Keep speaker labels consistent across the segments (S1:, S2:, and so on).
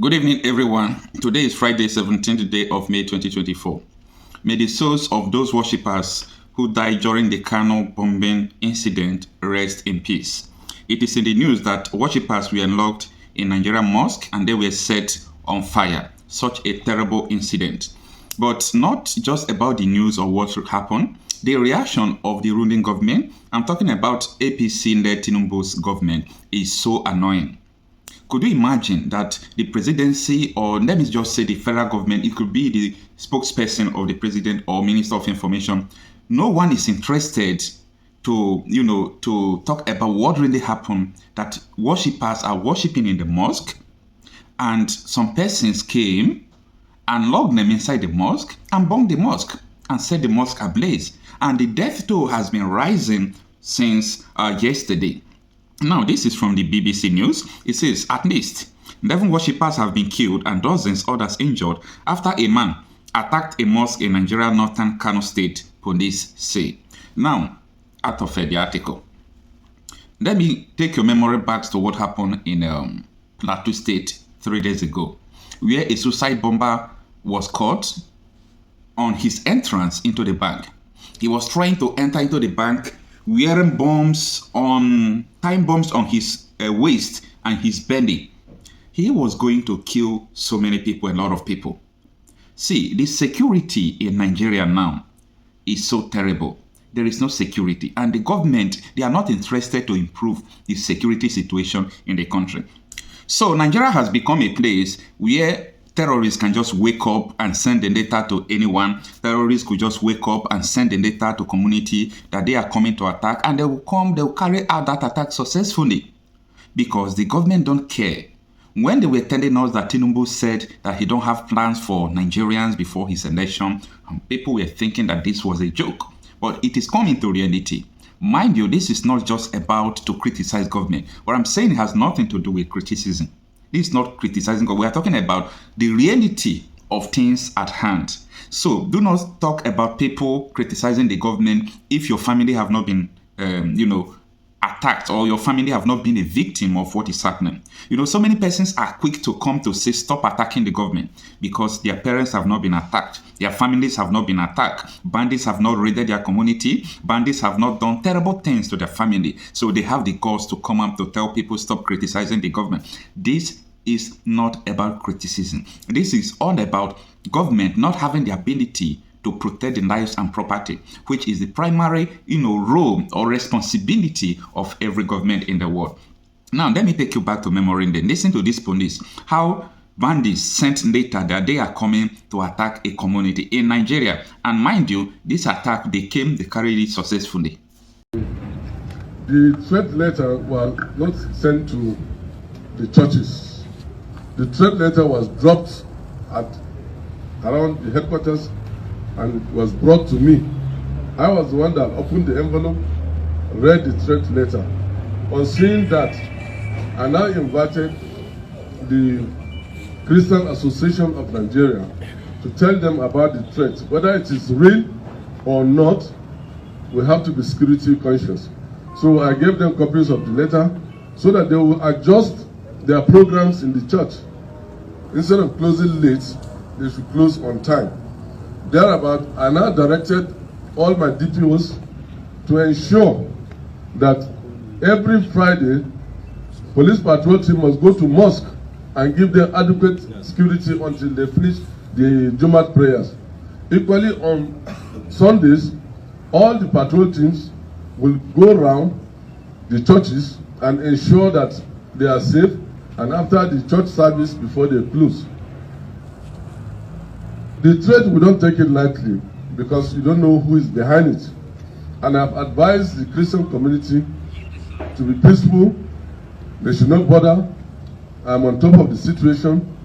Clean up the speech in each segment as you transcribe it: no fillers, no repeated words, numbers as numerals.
S1: Good evening, everyone. Today is Friday, 17th day of May 2024. May the souls of those worshippers who died during the Kano bombing incident rest in peace. It is in the news that worshippers were locked in Nigerian mosque and they were set on fire. Such a terrible incident. But not just about the news or what happened. The reaction of the ruling government, I'm talking about APC-led Tinubu's government, is so annoying. Could you imagine that the presidency, or let me just say the federal government, it could be the spokesperson of the president or minister of information, no one is interested to talk about what really happened, that worshippers are worshipping in the mosque and some persons came and locked them inside the mosque and bombed the mosque and set the mosque ablaze. And the death toll has been rising since yesterday. Now, this is from the BBC News. It says, at least 11 worshippers have been killed and dozens others injured after a man attacked a mosque in Nigeria's northern Kano state, police say. Now, out of the article, let me take your memory back to what happened in Plateau State 3 days ago, where a suicide bomber was caught on his entrance into the bank. He was trying to enter into the bank wearing time bombs on his waist and his belly. He was going to kill so many people, a lot of people. See, the security in Nigeria now is so terrible. There is no security, and the government, they are not interested to improve the security situation in the country. So Nigeria has become a place where terrorists can just wake up and send a letter to anyone. Terrorists could just wake up and send a letter to community that they are coming to attack, and they will carry out that attack successfully because the government don't care. When they were telling us that Tinubu said that he don't have plans for Nigerians before his election, people were thinking that this was a joke, but it is coming to reality. Mind you, this is not just about to criticize government. What I'm saying has nothing to do with criticism. This is not criticizing God. We are talking about the reality of things at hand. So do not talk about people criticizing the government if your family have not been, attacked, or your family have not been a victim of what is happening. So many persons are quick to come to say, stop attacking the government because their parents have not been attacked. Their families have not been attacked. Bandits have not raided their community. Bandits have not done terrible things to their family. So they have the guts to come up to tell people, stop criticizing the government. This is not about criticism. This is all about government not having the ability to protect the lives and property, which is the primary, role or responsibility of every government in the world. Now, let me take you back to memory and then listen to this police, how bandits sent later that they are coming to attack a community in Nigeria. And mind you, this attack, they carried it successfully.
S2: The threat letter was not sent to the churches. The threat letter was dropped around the headquarters and was brought to me. I was the one that opened the envelope, read the threat letter. On seeing that, I now invited the Christian Association of Nigeria to tell them about the threat. Whether it is real or not, we have to be security conscious. So I gave them copies of the letter so that they will adjust their programs in the church. Instead of closing late, they should close on time. Thereabout, I now directed all my DPOs to ensure that every Friday, police patrol team must go to mosque and give them adequate security until they finish the Jumat prayers. Equally, on Sundays, all the patrol teams will go around the churches and ensure that they are safe, and after the church service before they close. The threat, we don't take it lightly because you don't know who is behind it. And I've advised the Christian community to be peaceful. They should not bother. I'm on top of the situation.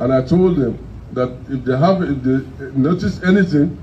S2: And I told them that if they notice anything,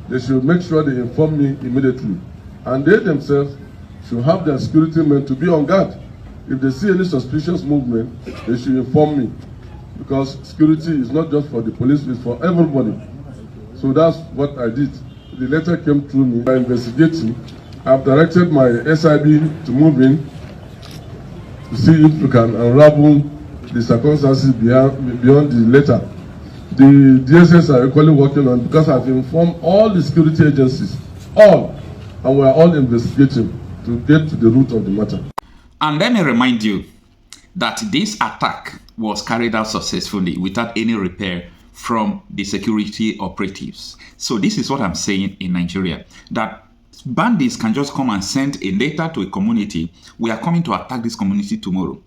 S2: they should make sure they inform me immediately. And they themselves should have their security men to be on guard. If they see any suspicious movement, they should inform me. Because security is not just for the police, it's for everybody. So that's what I did. The letter came through me. I'm investigating. I've directed my SIB to move in to see if we can unravel the circumstances beyond the letter. The DSS are equally working on, because I've informed all the security agencies, all, and we are all investigating to get to the root of the matter.
S1: And let me remind you that this attack was carried out successfully without any repair from the security operatives. So this is what I'm saying in Nigeria, that bandits can just come and send a letter to a community. We are coming to attack this community tomorrow.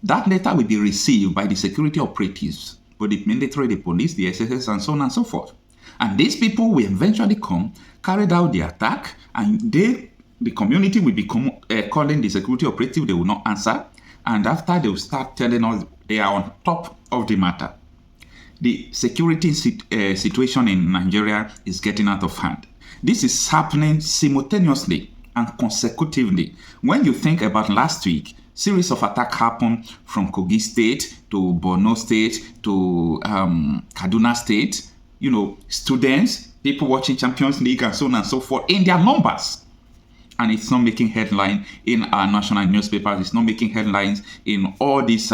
S1: That letter will be received by the security operatives, but the military, the police, the SSS, and so on and so forth. And these people will eventually come, carried out the attack, and the community will be calling the security operative. They will not answer. And after, they will start telling us they are on top of the matter. The security situation in Nigeria is getting out of hand. This is happening simultaneously and consecutively. When you think about last week, series of attacks happened from Kogi State to Borno State to Kaduna State. You know, students, people watching Champions League and so on and so forth in their numbers. And it's not making headline in our national newspapers. It's not making headlines in all these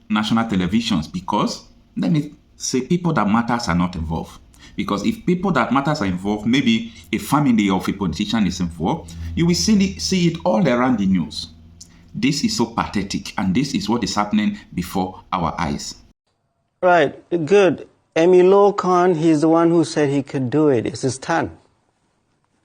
S1: national televisions, because, let me say, people that matters are not involved. Because if people that matters are involved, maybe a family of a politician is involved, you will see it all around the news. This is so pathetic, and this is what is happening before our eyes.
S3: Right, good. Emilio Khan, he's the one who said he could do it. It's his turn.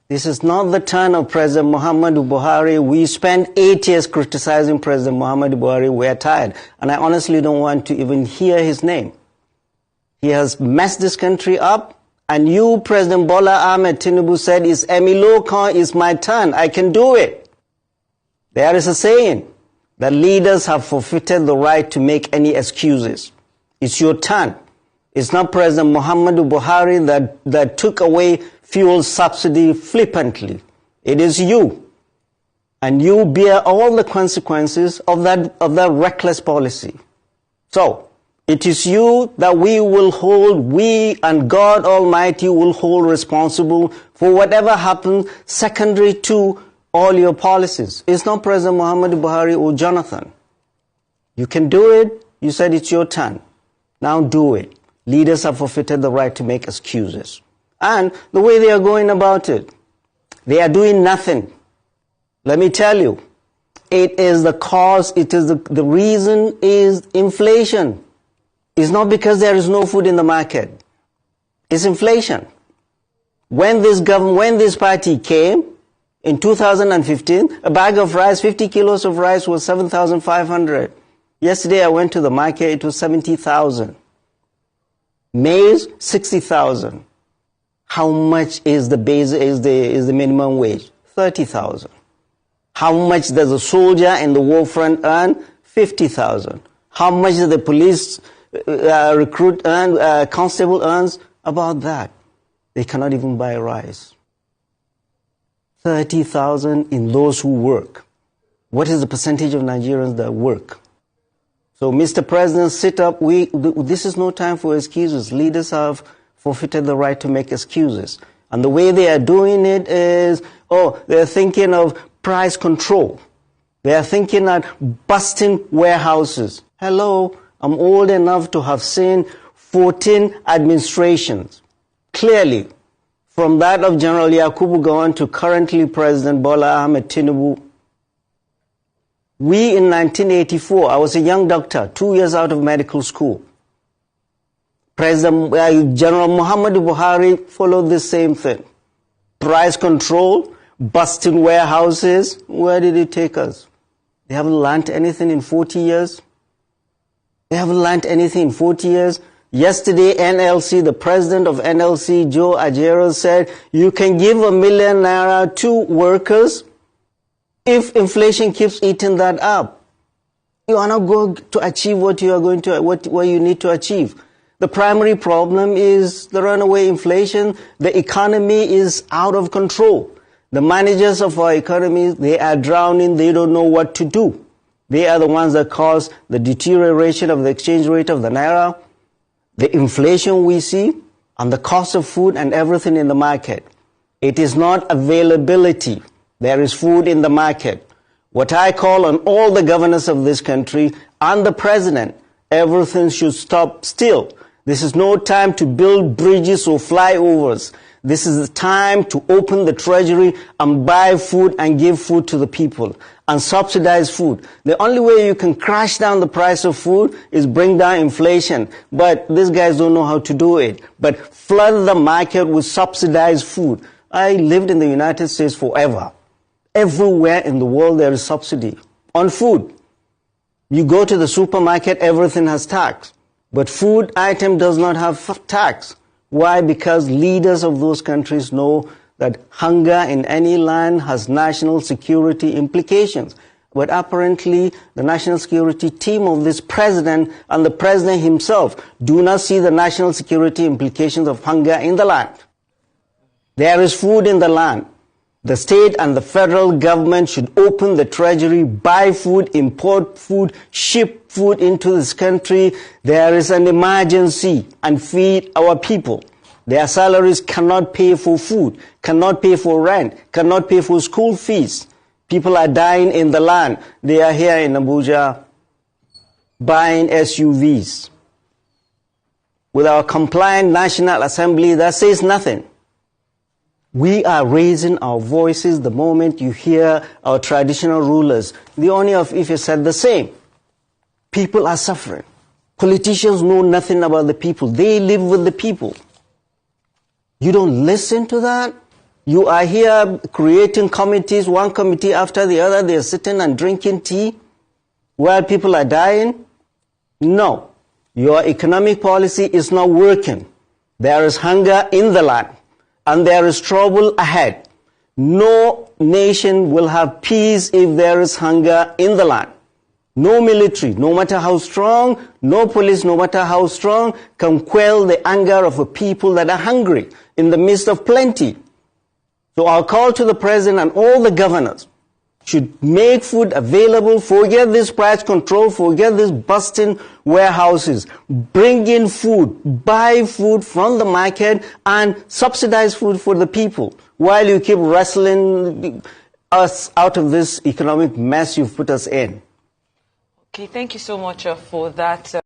S3: This is not the turn of President Muhammadu Buhari. We spent 8 years criticizing President Muhammadu Buhari. We're tired. And I honestly don't want to even hear his name. He has messed this country up. And you, President Bola Ahmed Tinubu, said, Emilio Khan, is my turn. I can do it. There is a saying that leaders have forfeited the right to make any excuses. It's your turn. It's not President Muhammadu Buhari that took away fuel subsidy flippantly. It is you. And you bear all the consequences of that reckless policy. So, it is you that we and God Almighty will hold responsible for whatever happens secondary to all your policies. It's not President Muhammadu Buhari or Jonathan. You can do it. You said it's your turn. Now do it. Leaders have forfeited the right to make excuses. And the way they are going about it, they are doing nothing. Let me tell you, it is the cause, the reason is inflation. It's not because there is no food in the market. It's inflation. When this party came in 2015, a bag of rice, 50 kilos of rice was 7,500. Yesterday I went to the market, it was 70,000. Maize, 60,000. How much is the minimum wage? 30,000. How much does a soldier in the war front earn? 50,000. How much does the police recruit earn? Constable earns? About that. They cannot even buy rice. 30,000 in those who work. What is the percentage of Nigerians that work? So, Mr. President, sit up. This is no time for excuses. Leaders have forfeited the right to make excuses. And the way they are doing it is, they're thinking of price control. They are thinking of busting warehouses. Hello, I'm old enough to have seen 14 administrations. Clearly, from that of General Yakubu Gowon to currently President Bola Ahmed Tinubu. We in 1984, I was a young doctor, 2 years out of medical school. President General Muhammadu Buhari followed the same thing. Price control, busting warehouses. Where did it take us? They haven't learned anything in 40 years. They haven't learned anything in 40 years. Yesterday, NLC, the president of NLC, Joe Ajero, said, you can give ₦1 million to workers if inflation keeps eating that up. You are not going to achieve what you need to achieve. The primary problem is the runaway inflation. The economy is out of control. The managers of our economy, they are drowning. They don't know what to do. They are the ones that cause the deterioration of the exchange rate of the naira, the inflation we see, and the cost of food and everything in the market. It is not availability. There is food in the market. What I call on all the governors of this country and the president, Everything should stop still. This is no time to build bridges or flyovers. This is the time to open the treasury and buy food and give food to the people and subsidize food. The only way you can crash down the price of food is bring down inflation. But these guys don't know how to do it. But flood the market with subsidized food. I lived in the United States forever. Everywhere in the world there is subsidy on food. You go to the supermarket, everything has tax. But food item does not have tax. Why? Because leaders of those countries know that hunger in any land has national security implications. But apparently, the national security team of this president and the president himself do not see the national security implications of hunger in the land. There is food in the land. The state and the federal government should open the treasury, buy food, import food, ship food into this country. There is an emergency, and feed our people. Their salaries cannot pay for food, cannot pay for rent, cannot pay for school fees. People are dying in the land. They are here in Abuja buying SUVs. With our compliant National Assembly, that says nothing. We are raising our voices the moment you hear our traditional rulers. The Oni of Ife said the same. People are suffering. Politicians know nothing about the people. They live with the people. You don't listen to that? You are here creating committees, one committee after the other. They are sitting and drinking tea while people are dying. No. Your economic policy is not working. There is hunger in the land. And there is trouble ahead. No nation will have peace if there is hunger in the land. No military, no matter how strong, no police, no matter how strong, can quell the anger of a people that are hungry in the midst of plenty. So our call to the president and all the governors should make food available, forget this price control, forget this busting warehouses, bring in food, buy food from the market and subsidize food for the people while you keep wrestling us out of this economic mess you've put us in.
S4: Okay, thank you so much for that.